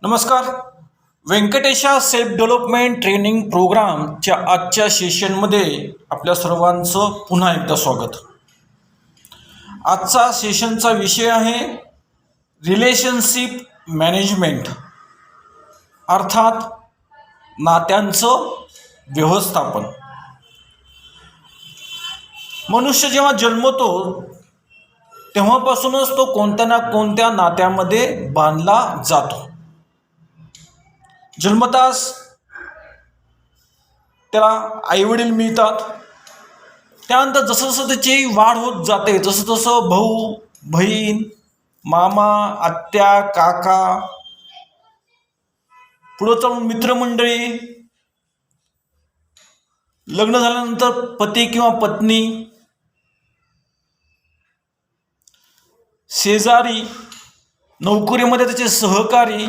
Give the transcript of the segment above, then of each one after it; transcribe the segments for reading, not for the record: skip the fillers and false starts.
नमस्कार. व्यंकटेशा self development training प्रोग्रामच्या आजच्या सेशनमध्ये आपल्या सर्वांचं पुन्हा एकदा स्वागत. आजचा सेशनचा विषय आहे रिलेशनशिप मॅनेजमेंट, अर्थात नात्यांचं व्यवस्थापन. मनुष्य जेव्हा जन्मतो तेव्हापासूनच तो कोणत्या ना कोणत्या नात्यामध्ये बांधला जातो. जन्मताच त्याला आईवडील मिळतात. त्यानंतर जसं जसं त्याची वाढ होत जाते तसं तसं भाऊ, बहीण, मामा, आत्या, काका, पुढं चालून मित्रमंडळी, लग्न झाल्यानंतर पती किंवा पत्नी, शेजारी, नोकरीमध्ये त्याचे सहकारी,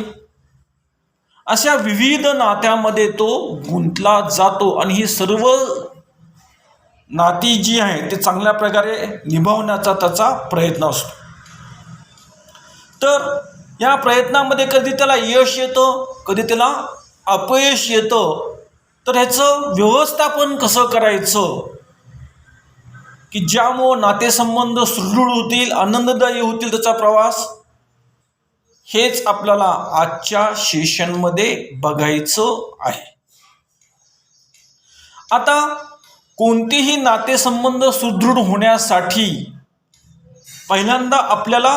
अशा विविध नात्यामध्ये तो गुंतला जातो आणि ही सर्व नाती जी आहे ते चांगल्या प्रकारे निभावण्याचा त्याचा प्रयत्न असतो. तर या प्रयत्नामध्ये कधी त्याला यश येतं, कधी त्याला अपयश येतं. तर ह्याचं व्यवस्थापन कसं करायचं की ज्यामुळं नातेसंबंध सुदृढ होतील, आनंददायी होतील त्याचा प्रवास, हेच आपल्याला आजच्या सेशनमध्ये बघायचं आहे. आता कोणतेही नातेसंबंध सुदृढ होण्यासाठी पहिल्यांदा आपल्याला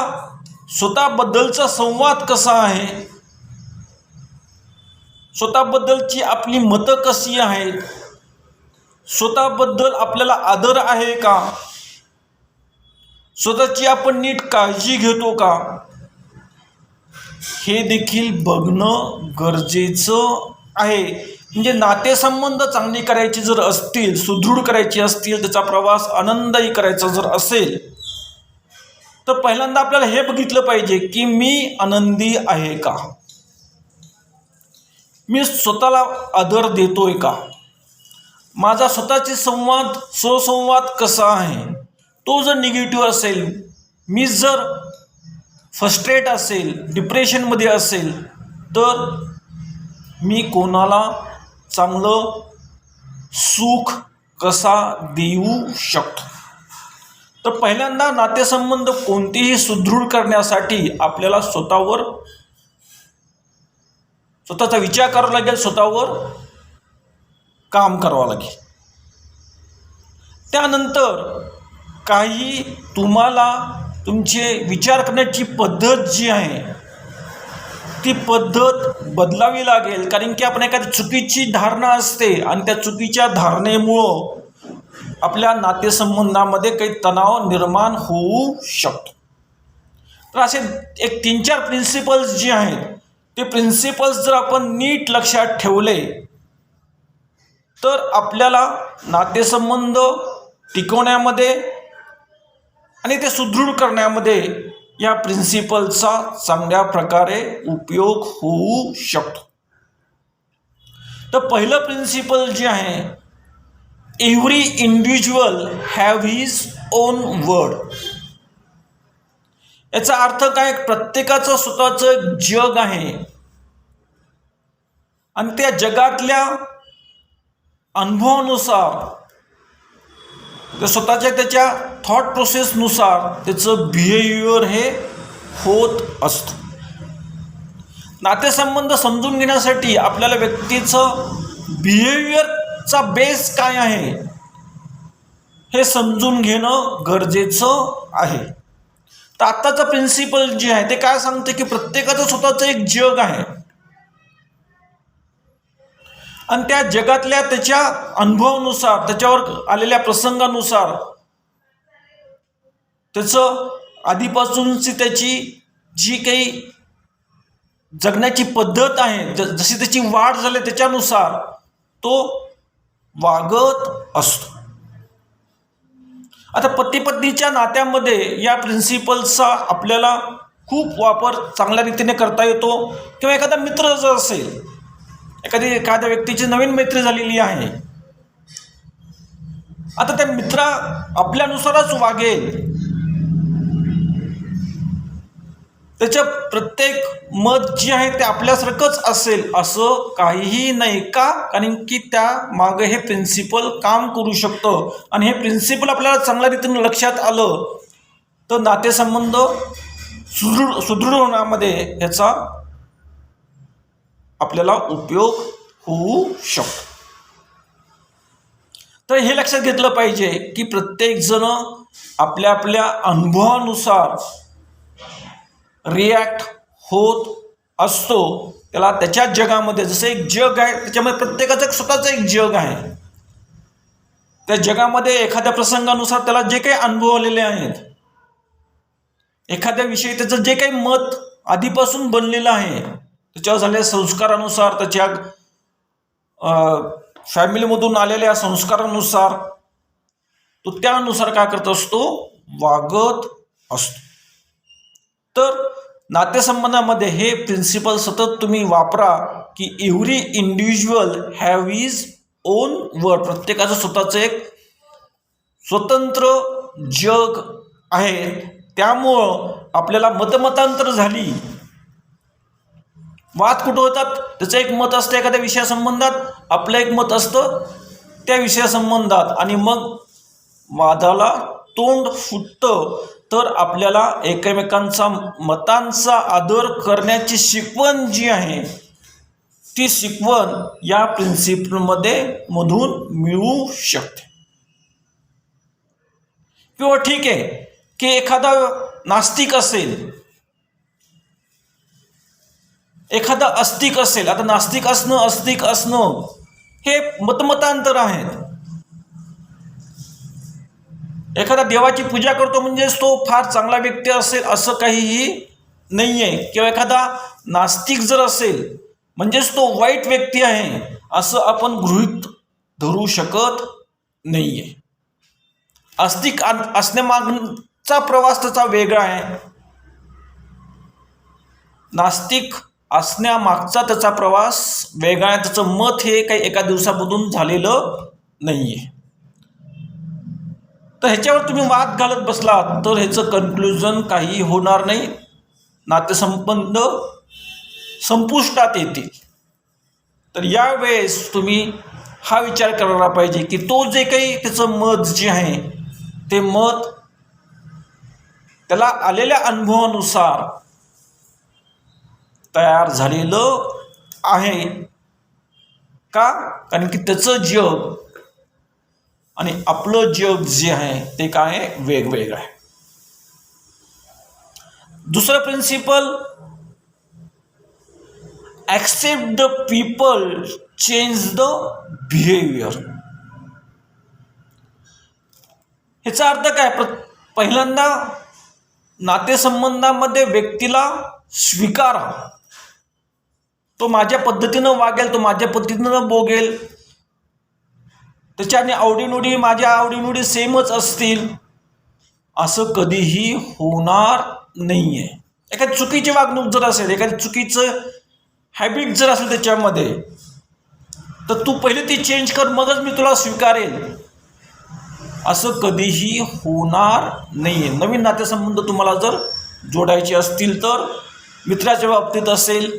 स्वतःबद्दलचा संवाद कसा आहे, स्वतःबद्दलची आपली मतं कशी आहेत, स्वतःबद्दल आपल्याला आदर आहे का, स्वतःची आपण नीट काळजी घेतो का, हे देखील बघणं गरजेचं आहे. म्हणजे नातेसंबंध चांगली करायची जर असतील, सुदृढ करायची असतील, त्याचा प्रवास आनंददायी करायचा जर असेल तर पहिल्यांदा आपल्याला हे बघितलं पाहिजे की मी आनंदी आहे का, मी स्वतःला आदर देतोय का, माझा स्वतःचे सुसंवाद कसा आहे. तो जर निगेटिव्ह असेल, मी जर फ्रस्ट्रेट असेल, डिप्रेशनमध्ये असेल, तर मी कोणाला चांगलं सुख कसा देऊ शकतो. तर पहिल्यांदा नातेसंबंध कोणतेही सुदृढ करण्यासाठी आपल्याला स्वतःचा विचार करावा लागेल, स्वतःवर काम करावं लागेल. त्यानंतर काही तुम्हाला तुमचे विचार करण्याची पद्धत जी आहे ती पद्धत बदलावी लागेल. कारण की आपण एखादी चुकीची धारणा असते आणि त्या चुकीच्या धारणेमुळं आपल्या नातेसंबंधामध्ये काही तणाव निर्माण होऊ शकतो. तर असे एक 3-4 प्रिन्सिपल्स जे आहेत ते प्रिन्सिपल्स जर आपण नीट लक्षात ठेवले तर आपल्याला नातेसंबंध टिकवण्यामध्ये आणि ते सुदृढ करण्यामध्ये या प्रिन्सिपलचा चांगल्या प्रकारे उपयोग होऊ शकतो. तर पहिलं प्रिन्सिपल जे आहे, every individual have his on word. याचा अर्थ काय, प्रत्येकाचं स्वतःचं जग आहे आणि त्या जगातल्या अनुभवानुसार, स्वतःच्या त्याच्या थॉट प्रोसेसनुसार त्याचं बिहेवियर हे होत असतं. नातेसंबंध समजून घेण्यासाठी आपल्याला व्यक्तीचं बिहेवियरचा बेस काय आहे हे समजून घेणं गरजेचं आहे. तर आत्ताचं प्रिन्सिपल जे आहे ते काय सांगते की प्रत्येकाचं स्वतःचं एक जग आहे आणि त्या जगातल्या त्याच्या अनुभवानुसार, त्याच्यावर आलेल्या प्रसंगानुसार, त्याचं आधीपासूनची त्याची जी काही जगण्याची पद्धत आहे, जशी त्याची वाढ झाली त्याच्यानुसार तो वागत असतो. आता पती पत्नीच्या नात्यामध्ये या प्रिन्सिपल्सचा आपल्याला खूप वापर चांगल्या रीतीने करता येतो. किंवा एखादा मित्र जर असेल, एखाद्या व्यक्तीची नवीन मैत्री झालेली आहे, आता त्या मित्रा आपल्यानुसारच वागेल त्याच्या प्रत्येक मत जे आहे ते आपल्यासारखंच असेल असं काहीही नाही. का? कारण की त्या मागे हे प्रिन्सिपल काम करू शकतं आणि हे प्रिन्सिपल आपल्याला चांगल्या रीतीने लक्षात आलं तर नातेसंबंध सुदृढ होण्यामध्ये ह्याचा आपल्याला उपयोग होऊ शकतो. तर हे लक्षात घेतलं पाहिजे की प्रत्येक जण आपल्या आपल्या अनुभवानुसार रिॲक्ट होत असतो. त्याला त्याच्या जगामध्ये जसं एक जग आहे त्याच्यामध्ये प्रत्येकाचं एक स्वतःचं एक जग आहे. त्या जगामध्ये एखाद्या प्रसंगानुसार त्याला जे काही अनुभव आलेले आहेत, एखाद्या विषयी त्याचं जे काही मत आधीपासून बनलेलं आहे, त्याच्यावर झालेल्या संस्कारानुसार, त्याच्या फॅमिलीमधून आलेल्या संस्कारानुसार तो त्यानुसार काय करत असतो, वागत असतो. तर नातेसंबंधामध्ये हे प्रिन्सिपल सतत तुम्ही वापरा की every individual have is on world. प्रत्येकाचं स्वतःचं एक स्वतंत्र जग आहे. त्यामुळं आपल्याला मतमतांतर झाली, वाद कुठं होतात, त्याचं एक मत असतं एखाद्या विषयासंबंधात, आपलं एक मत असतं त्या विषयासंबंधात आणि मग वादाला तोंड फुटतं. तर आपल्याला एकमेकांचा मतांचा आदर करण्याची शिकवण जी आहे ती शिकवण या प्रिन्सिपलमध्ये मधून मिळू शकते. किंवा ठीक आहे की एखादा नास्तिक असेल, एखादा अस्तिक असेल. आता नास्तिक असणं, अस्तिक असणं हे मतमतांतर आहेत. एखादा देवाची पूजा करतो म्हणजेच तो फार चांगला व्यक्ती असेल असं काहीही नाही आहे. किंवा एखादा नास्तिक जर असेल म्हणजेच तो वाईट व्यक्ती आहे असं आपण गृहीत धरू शकत नाही आहे. अस्तिक असण्यामागचा प्रवास त्याचा वेगळा आहे, नास्तिक असण्यामागचा त्याचा प्रवास वेगळा आहे. त्याचं मत हे काही एका दिवसामधून झालेलं नाही आहे. तर ह्याच्यावर तुम्ही वाद घालत बसलात तर ह्याचं कन्क्लुजन काही होणार नाही. नातेसंबंध संपुष्टात येतील. तर यावेळेस तुम्ही हा विचार करायला पाहिजे की तो जे काही त्याचं मत जे आहे ते मत त्याला आलेल्या अनुभवानुसार तयार झालेलं आहे का? कारण की त्याचं जग आणि आपलं जग जे आहे ते काय आहे, वेगवेगळं आहे. दुसरं principle, accept the people change the behaviour. ह्याचा अर्थ काय? पहिल्यांदा नातेसंबंधामध्ये व्यक्तीला स्वीकारा. तो माझ्या पद्धतीनं वागेल, तो माझ्या पद्धतीनं बोगेल, त्याच्याने आवडीनिवडी माझ्या आवडीनिवडी सेमच असतील असं कधीही होणार नाही आहे. एखादी चुकीची वागणूक जर असेल, एखादी चुकीचं हॅबिट जर असेल त्याच्यामध्ये, तर तू पहिले ती चेंज कर, मगच मी तुला स्वीकारेल असं कधीही होणार नाही आहे. नवीन नातेसंबंध तुम्हाला जर जोडायचे असतील तर मित्राच्या बाबतीत असेल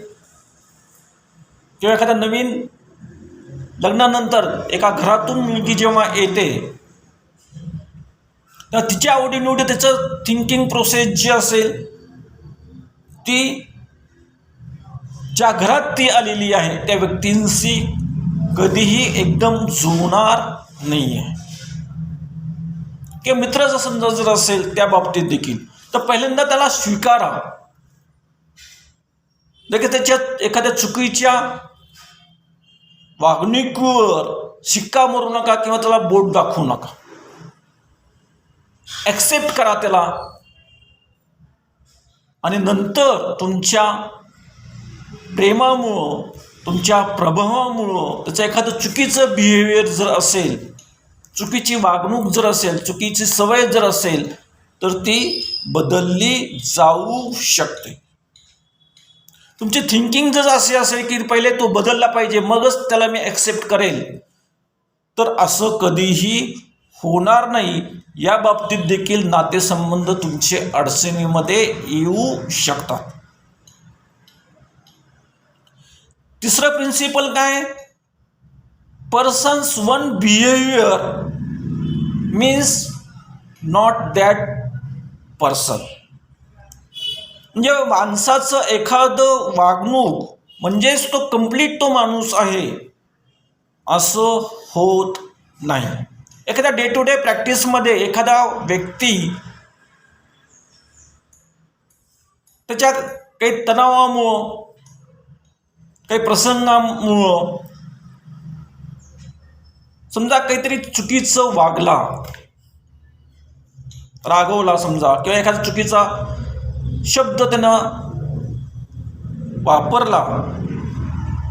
किंवा एखाद्या नवीन लग्नानंतर एका घरातून मुलगी जेव्हा येते तेव्हा तिच्या आवडीनिवडी, त्याचं थिंकिंग प्रोसेस जी असेल ती ज्या घरात ती आलेली आहे त्या व्यक्तींशी कधीही एकदम जुळणार नाही आहे. किंवा मित्राचा समजा जर असेल त्या बाबतीत देखील, तर पहिल्यांदा त्याला स्वीकारा. लगेच त्याच्यात एखाद्या चुकीच्या वागणुकीवर शिक्का मारू नका किंवा त्याला बोट दाखवू नका. ॲक्सेप्ट करा त्याला आणि नंतर तुमच्या प्रेमामुळं, तुमच्या प्रभावामुळं त्याचं एखादं चुकीचं बिहेवियर जर असेल, चुकीची वागणूक जर असेल, चुकीची सवय जर असेल तर ती बदलली जाऊ शकते. तुमची थिंकिंग जर असे असेल की पहिले तो बदलला पाहिजे मगच त्याला मी ॲक्सेप्ट करेल, तर असं कधीही होणार नाही या बाबतीत देखील नातेसंबंध तुमचे अडचणीमध्ये येऊ शकतात. तिसरं प्रिन्सिपल काय? Persons one behaviour means not that person. म्हणजे माणसाचं एखादं वागणूक म्हणजेच तो कंप्लीट तो माणूस आहे असं होत नाही. एखाद्या डे टू डे प्रॅक्टिसमध्ये एखादा व्यक्ती त्याच्या काही तणावामुळं काही प्रसंगामुळं समजा काहीतरी चुकीचं वागला, रागवला समजा, किंवा एखादा चुकीचा शब्द त्यानं वापरला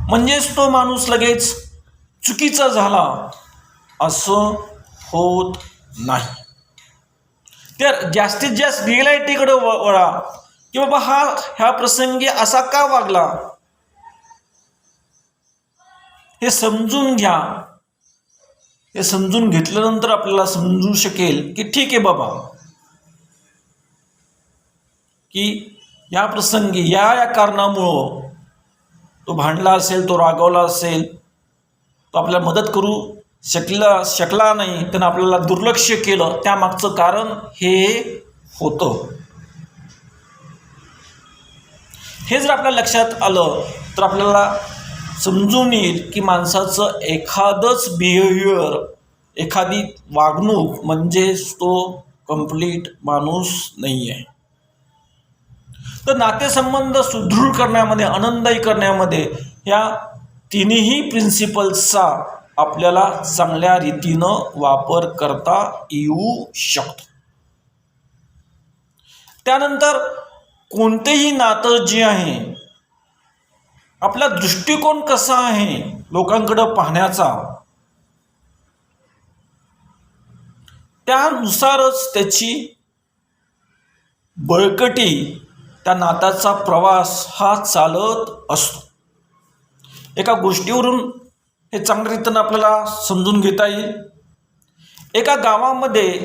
म्हणजेच तो माणूस लगेच चुकीचा झाला असं होत नाही. तर जास्तीत जास्त रिअलिटीकडे वळा की बाबा ह्या प्रसंगी असा का वागला हे समजून घ्या. हे समजून घेतल्यानंतर आपल्याला समजू शकेल की ठीक आहे बाबा, की या प्रसंगी या कारणामुळं तो भांडला असेल, तो रागावला असेल, तो आपल्याला मदत करू शकला नाही, त्यानं आपल्याला दुर्लक्ष केलं, त्यामागचं कारण हे होतं. हे जर आपल्या लक्षात आलं तर आपल्याला समजून येईल की माणसाचं एखादंच बिहेवियर, एखादी वागणूक म्हणजेच तो कंप्लीट माणूस नाही आहे. तर नातेसंबंध सुदृढ करण्यामध्ये, आनंददायी करण्यामध्ये या तिन्ही प्रिन्सिपल्सचा आपल्याला चांगल्या रीतीनं वापर करता येऊ शकतो. त्यानंतर कोणतेही नातं जे आहे, आपला दृष्टिकोन कसा आहे लोकांकडं पाहण्याचा, त्यानुसारच त्याची बळकटी, त्या नात्याचा प्रवास हा चालत असतो. एका गोष्टीवरून हे चांगल्या रीतीनं आपल्याला समजून घेता येईल. एका गावामध्ये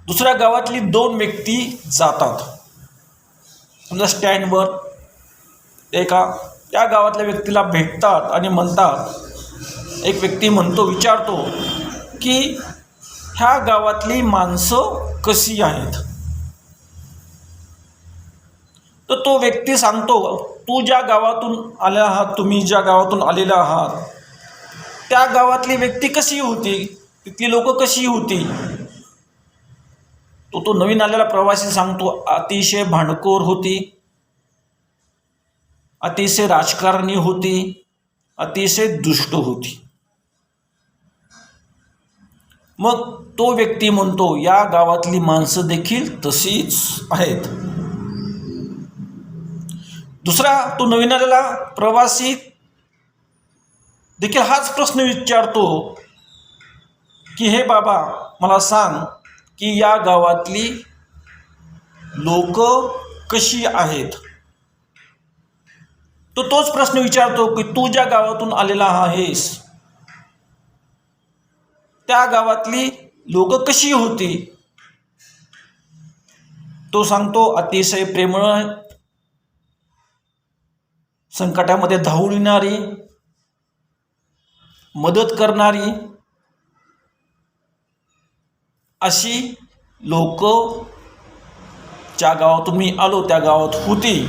दुसऱ्या गावातली दोन व्यक्ती जातात. समजा स्टँडवर त्या गावातल्या व्यक्तीला भेटतात आणि म्हणतात, एक व्यक्ती विचारतो की ह्या गावातली माणसं कशी आहेत. तर तो व्यक्ती सांगतो, तुम्ही ज्या गावातून आलेला आहात त्या गावातली व्यक्ती कशी होती, तिथली लोक कशी होती. तो नवीन आलेला प्रवासी सांगतो, अतिशय भांडखोर होती, अतिशय राजकारणी होती, अतिशय दुष्ट होती. मग तो व्यक्ती म्हणतो, या गावातली माणसं देखील तशीच आहेत. दुसरा तो नवीन आलेला प्रवासी देखील हाच प्रश्न विचारतो की हे बाबा मला सांग की या गावातली लोक कशी आहेत. तो तोच प्रश्न विचारतो की तू ज्या गावातून आलेला आहेस त्या गावातली लोक कशी होती. तो सांगतो, अतिशय प्रेमळ, संकटामध्ये धावून येणारी, मदत करणारी अशी लोक ज्या गावातून मी आलो त्या गावात होती.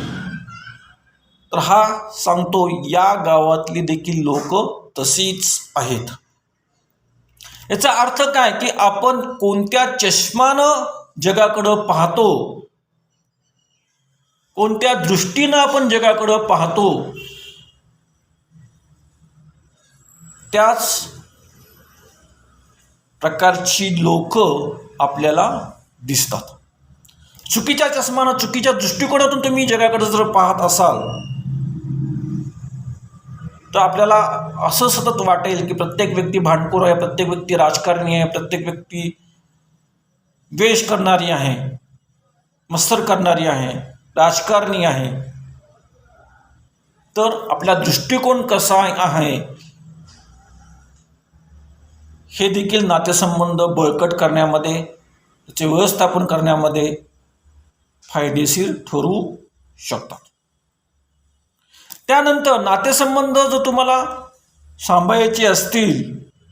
तर हा सांगतो, या गावातली देखील लोक तशीच आहेत. याचा अर्थ काय की आपण कोणत्या चष्मानं जगाकडं पाहतो, कोणत्या दृष्टीनं आपण जगाकडं पाहतो, त्याच प्रकारची लोक आपल्याला दिसतात. चुकीच्या चष्मानं, चुकीच्या दृष्टिकोनातून तुम्ही जगाकडे जर पाहत असाल तर आपल्याला असं सतत वाटेल की प्रत्येक व्यक्ती भांडखोर आहे, प्रत्येक व्यक्ती राजकारणी आहे, प्रत्येक व्यक्ती द्वेष करणारी आहे, मत्सर करणारी आहे, राजकारणी आहे. तर आपला दृष्टिकोन कसा आहे हे देखील नातेसंबंध बळकट करण्यामध्ये, त्याचे व्यवस्थापन करण्यामध्ये फायदेशीर ठरू शकतात. त्यानंतर नातेसंबंध जर तुम्हाला सांभाळायचे असतील,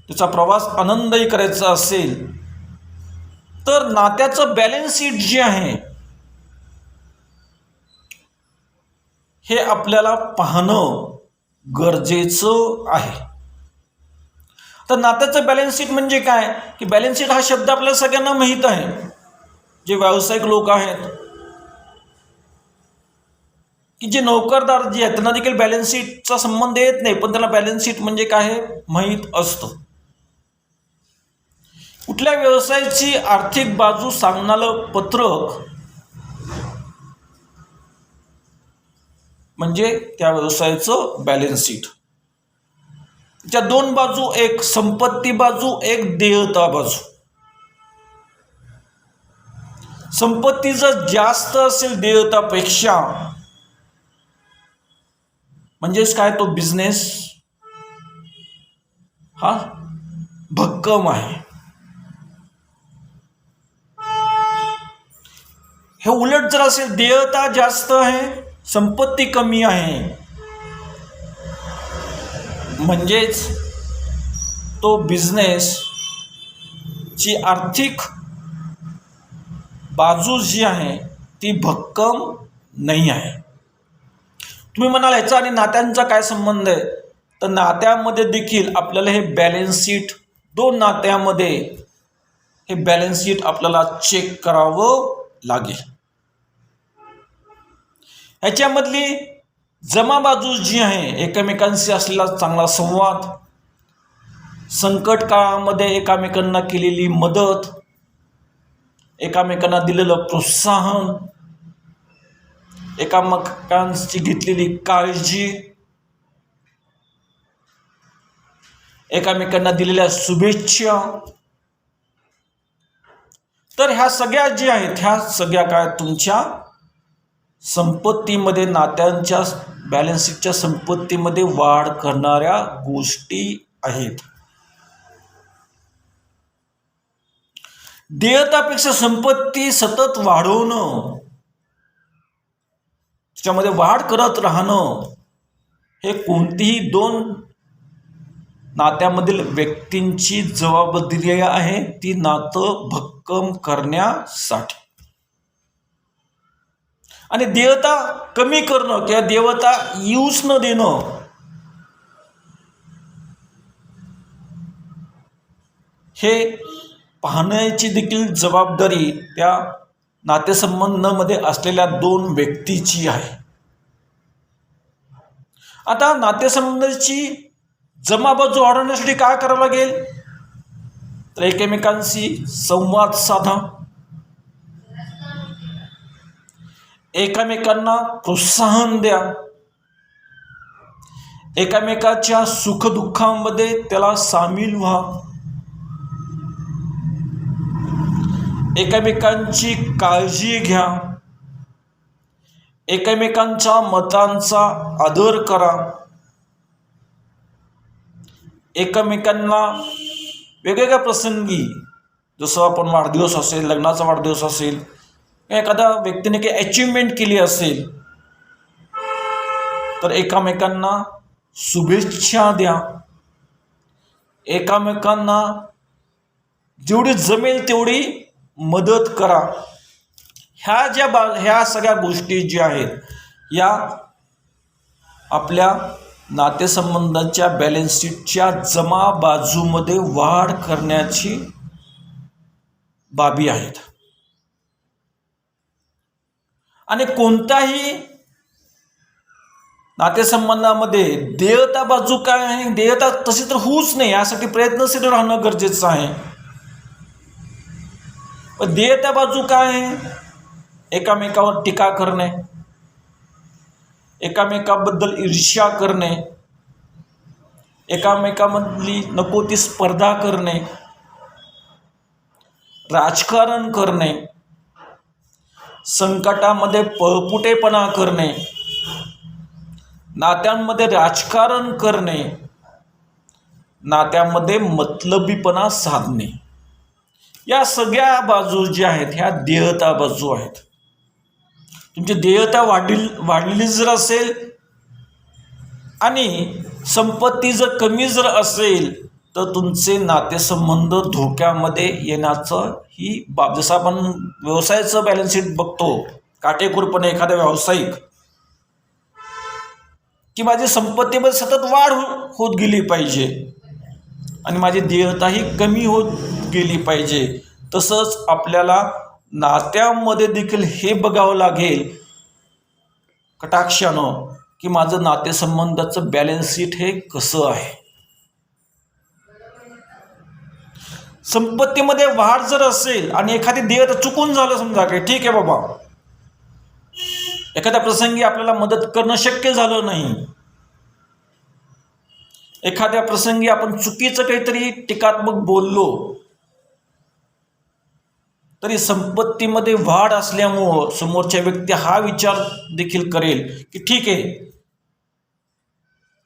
त्याचा प्रवास आनंदही करायचा असेल, तर नात्याचं बॅलन्स शीट जे आहे हे आपल्याला पाहणं गरजेचं आहे. तर नात्याचं बॅलन्स शीट म्हणजे काय की बॅलन्स शीट हा शब्द आपल्याला सगळ्यांना माहीत आहे. जे व्यावसायिक लोक आहेत की जे नोकरदार जे आहेत त्यांना देखील बॅलन्स शीटचा संबंध येत नाही, पण त्यांना बॅलन्स शीट म्हणजे काय हे माहीत असतं. कुठल्या व्यवसायाची आर्थिक बाजू सांगणारं पत्रक म्हणजे त्या व्यवसायाचं बॅलन्स शीट. त्या दोन बाजू, एक संपत्ती बाजू, एक देयता बाजू. संपत्ती जर जास्त असेल देयतापेक्षा म्हणजेच काय, तो बिझनेस हा भक्कम आहे. हे उलट जर असेल, देयता जास्त आहे, संपत्ती कमी आहे, म्हणजेच तो बिझनेस ची आर्थिक बाजू जी आहे ती भक्कम नाही आहे. तुम्ही म्हणाल याचा आणि नात्यांचा काय संबंध आहे, तर नात्यामध्ये देखील आपल्याला हे बॅलन्स शीट, दोन नात्यामध्ये हे बॅलन्स शीट आपल्याला चेक करावं लागेल. ह्याच्यामधली जमा बाजू जी आहे, एकमेकांशी असलेला चांगला संवाद, संकट काळामध्ये एकमेकांना केलेली मदत, एकमेकांना दिलेलं प्रोत्साहन, एकमेकांची घेतलेली काळजी, एकमेकांना दिलेल्या शुभेच्छा. तर ह्या सगळ्या ज्या आहेत ह्या सगळ्या काय तुमच्या संपत्तीमध्ये, नात्यांच्या बॅलन्स शीटच्या संपत्तीमध्ये वाढ करणाऱ्या गोष्टी आहेत. देयतापेक्षा संपत्ती सतत वाढवणं, त्याच्यामध्ये वाढ करत राहणं, हे कोणतीही दोन नात्यामधील व्यक्तींची जबाबदारी आहे, ती नातं भक्कम करण्यासाठी. आणि देयता कमी करणं किंवा देयता येऊच न देणं हे पाहण्याची देखील जबाबदारी त्या नातेसंबंधामध्ये असलेल्या दोन व्यक्तीची आहे. आता नातेसंबंधाची जमा बाजू वाढवण्यासाठी काय करावं लागेल, तर एकमेकांशी संवाद साधा, एकमेकांना प्रोत्साहन द्या, एकमेकाच्या सुखदुःखामध्ये त्याला सामील व्हा, एकमेकांची काळजी घ्या, एकमेकांच्या मतांचा आदर करा, एकमेकांना वेगवेगळ्या प्रसंगी, जसं आपण वाढदिवस असेल, लग्नाचा वाढदिवस असेल, एखाद्या व्यक्तीने काही अचिव्हमेंट केली असेल तर एकमेकांना शुभेच्छा द्या, एकमेकांना जेवढी जमेल तेवढी मदत करा. ह्या सगळ्या गोष्टी ज्या आहेत या आपल्या नातेसंबंधांच्या बॅलन्स शीटच्या जमा बाजूमध्ये वाढ करण्याची बाबी आहेत. आणि कोणताही नातेसंबंधामध्ये देयता बाजू काय आहे, देयता तशी तर होऊच नाही, यासाठी प्रयत्नशील राहणं गरजेचं आहे. पण देयता बाजू काय आहे, एकामेकावर टीका करणे, एकामेकाबद्दल ईर्ष्या करणे, एकामेकामधली नको ती स्पर्धा करणे, राजकारण करणे, संकटामध्ये पळपुटेपणा करणे, नात्यांमध्ये राजकारण करणे, नात्यामध्ये मतलबीपणा साधणे, या सगळ्या बाजू ज्या आहेत ह्या देयता बाजू आहेत. तुमची देयता वाढलेली जर असेल आणि संपत्ती जर कमी जर असेल तर तुमचे नातेसंबंध धोक्यामध्ये येण्याचं ही बाब. जसं आपण व्यवसायाचं बॅलन्स शीट बघतो काटेकोरपणे, एखादा व्यावसायिक की माझी संपत्तीमध्ये सतत वाढ होत गेली पाहिजे आणि माझी देयताही कमी होत गेली पाहिजे, तसंच आपल्याला नात्यामध्ये देखील हे बघावं लागेल कटाक्षानं की माझं नातेसंबंधाचं बॅलन्स शीट हे कसं आहे. संपत्तीमध्ये वाढ जर असेल आणि एखादी देयता चुकून झालं, समजा काय ठीक आहे बाबा, एखाद्या प्रसंगी आपल्याला मदत करणं शक्य झालं नाही, एखाद्या प्रसंगी आपण चुकीचं काहीतरी टीकात्मक बोललो, तरी संपत्तीमध्ये वाढ असल्यामुळं समोरच्या व्यक्ती हा विचार देखील करेल की ठीक आहे,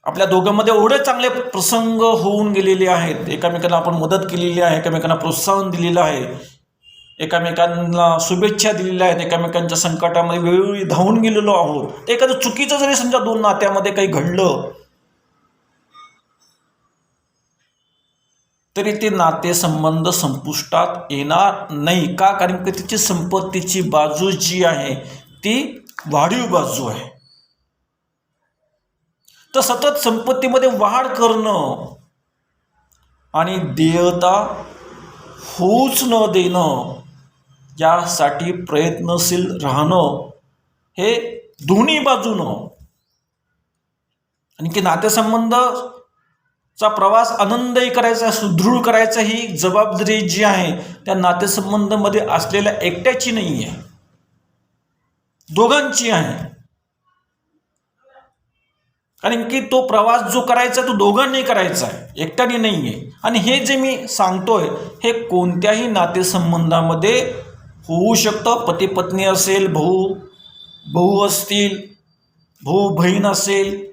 आपल्या दोघांमध्ये एवढे चांगले प्रसंग होऊन गेलेले आहेत, एकमेकांना आपण मदत केलेली आहे, एकमेकांना प्रोत्साहन दिलेलं आहे, एकमेकांना शुभेच्छा दिलेल्या आहेत, एकमेकांच्या संकटामध्ये वेळोवेळी धावून गेलेलो आहोत. एखादं चुकीचं जरी समजा दोन नात्यामध्ये काही घडलं तरी ते नातेसंबंध संपुष्टात येणार नाही. का? कारण की तिची संपत्तीची बाजू जी आहे ती वाढीव बाजू आहे. तर सतत संपत्तीमध्ये वाढ करणं आणि देयता होऊच न देणं यासाठी प्रयत्नशील राहणं हे दोन्ही बाजूनं, आणि की नातेसंबंधाचा प्रवास आनंदही करायचा, सुदृढ करायचा ही जबाबदारी जी आहे त्या नातेसंबंधामध्ये असलेल्या एकट्याची नाही आहे, दोघांची आहे. कारण की तो प्रवास जो करायचा तो दोघांनी करायचा आहे, एकट्याने नाही आहे. आणि हे जे मी सांगतोय हे कोणत्याही नातेसंबंधामध्ये होऊ शकतं. पती पत्नी असेल, भाऊ असतील, भाऊ बहीण असेल,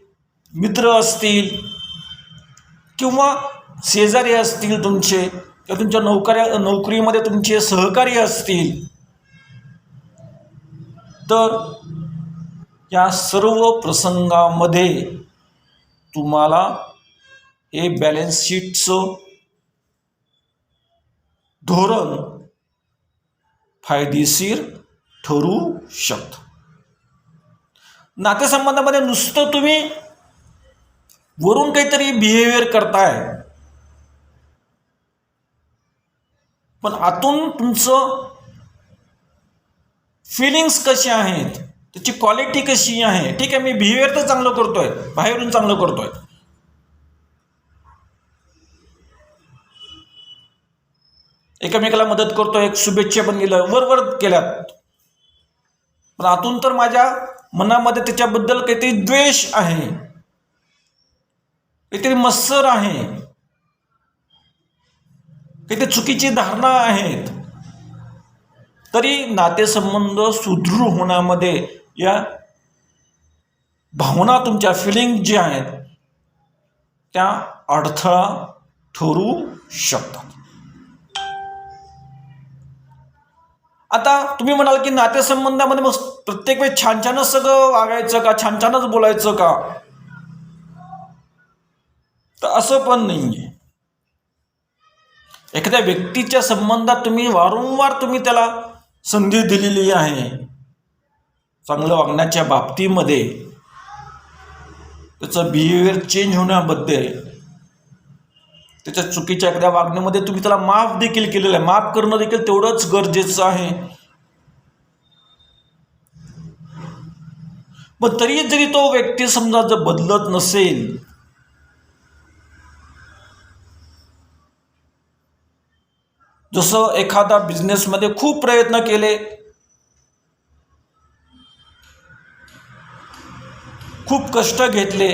मित्र असतील किंवा शेजारी असतील तुमचे, किंवा तुमच्या नोकरीमध्ये तुमचे सहकारी असतील. तर या सर्व प्रसंगामध्ये तुम्हाला हे बॅलन्स शीटचं धोरण फायदेशीर ठरू शकतं. नातेसंबंधामध्ये नुसतं तुम्ही वरून काहीतरी बिहेवियर करताय, पण आतून तुमचं फिलिंग्स कसे आहेत, त्याची क्वालिटी कशी आहे. ठीक आहे, मी बिहेवियर तर चांगलं करतोय, बाहेरून चांगलं करतोय, एकमेकाला मदत करतोय, शुभेच्छा पण गेलं, वर केल्यात, पण आतून तर माझ्या मनामध्ये त्याच्याबद्दल काहीतरी द्वेष आहे, काहीतरी मत्सर आहे, काहीतरी चुकीची धारणा आहेत. तरी नातेसंबंध सुदृढ होण्यामध्ये या भावना, तुमच्या फिलिंग ज्या आहेत त्या अडथळा ठरू शकतात. आता तुम्ही म्हणाल की नातेसंबंधामध्ये मग प्रत्येक वेळी छान छानच सगळं वागायचं का, छान छानच बोलायचं का? तर असं पण नाही आहे. एखाद्या व्यक्तीच्या संबंधात तुम्ही वारंवार त्याला संधी दिलेली आहे चांगलं वागण्याच्या बाबतीमध्ये, त्याचं बिहेवियर चेंज होण्याबद्दल, त्याच्या चुकीच्या एखाद्या वागण्यामध्ये तुम्ही त्याला माफ देखील केलेलं आहे. माफ करणं देखील तेवढंच गरजेचं आहे. पण तरी जरी तो व्यक्ती समजा जर बदलत नसेल, जसं एखादा बिझनेसमध्ये खूप प्रयत्न केले, खूप कष्ट घेतले,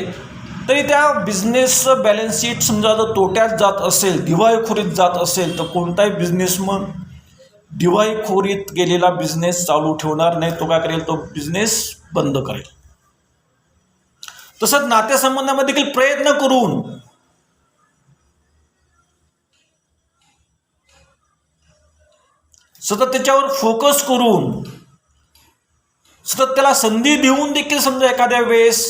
तरी त्या बिझनेसचं बॅलन्स शीट समजा जर तोट्यात जात असेल, दिवाळखोरीत जात असेल, तर कोणताही बिझनेसमन दिवाळखोरीत गेलेला बिझनेस चालू ठेवणार नाही. तो काय करेल, तो बिझनेस बंद करेल. तसंच नातेसंबंधामध्ये देखील प्रयत्न करून सतत त्याच्यावर फोकस करून, सतत त्याला संधी देऊन देखील समजा एखाद्या वेळेस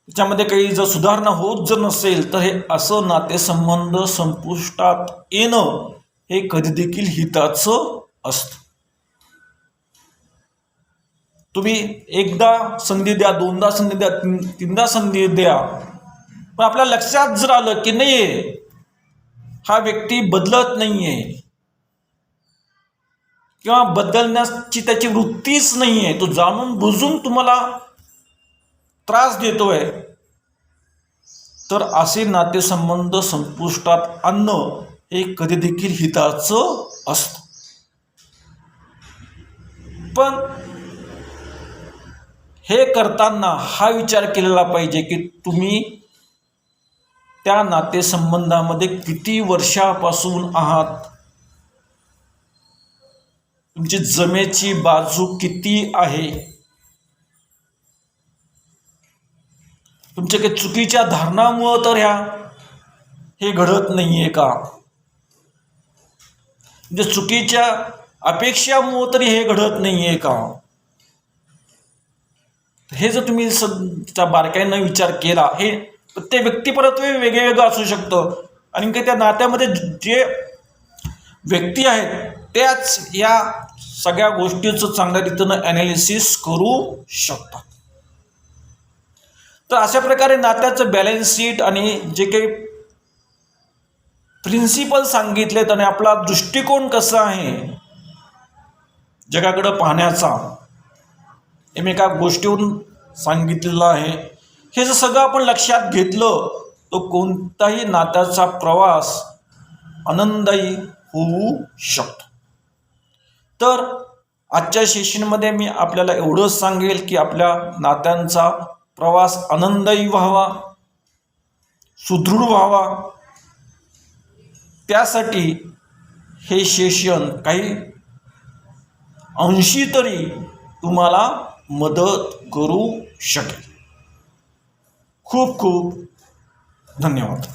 त्याच्यामध्ये काही जर सुधारणा होत जर नसेल तर हे असं नातेसंबंध संपुष्टात येणं हे कधी देखील हिताचं असतं. तुम्ही एकदा संधी द्या, दोनदा संधी द्या, तीनदा संधी द्या, पण आपल्या लक्षात जर आलं की नाही हा व्यक्ती बदलत नाहीये किंवा बदलण्याची त्याची वृत्तीच नाहीये, तो जाणून बुजून तुम्हाला त्रास देतोय, तर असे नातेसंबंध संपुष्टात आणणं हे कधी देखील हिताचं असतं. पण हे करताना हा विचार केलेला पाहिजे की तुम्ही त्या नातेसंबंधामध्ये किती वर्षापासून आहात, तुमची जमेची बाजू किती आहे, तुमच्या काही चुकीच्या धारणामुळं तर हे घडत नाहीये का, म्हणजे चुकीच्या अपेक्षामुळं तरी हे घडत नाहीये का. हे जर तुम्ही त्या बारकाईनं विचार केला, हे प्रत्येक व्यक्तिपरत्व वेगळं असू शकतं आणि काही त्या नात्यामध्ये जे व्यक्ती आहेत त्याच या सगळ्या गोष्टीचं चांगल्या रीतीनं ॲनालिसिस करू शकतात. तर अशा प्रकारे नात्याचं बॅलन्स शीट आणि जे काही प्रिन्सिपल सांगितलेत आणि आपला दृष्टिकोन कसा आहे जगाकडं पाहण्याचा, एका गोष्टीवरून सांगितलेलं आहे, हे जर सगळं आपण लक्षात घेतलं तर कोणताही नात्याचा प्रवास आनंददायी होऊ शकतो. तर आजच्या सेशनमध्ये मी आपल्याला एवढंच सांगेल की आपल्या नात्यांचा प्रवास आनंददायी व्हावा, सुदृढ व्हावा, त्यासाठी हे सेशन काही अंशी तरी तुम्हाला मदत करू शकेल. खूप खूप धन्यवाद.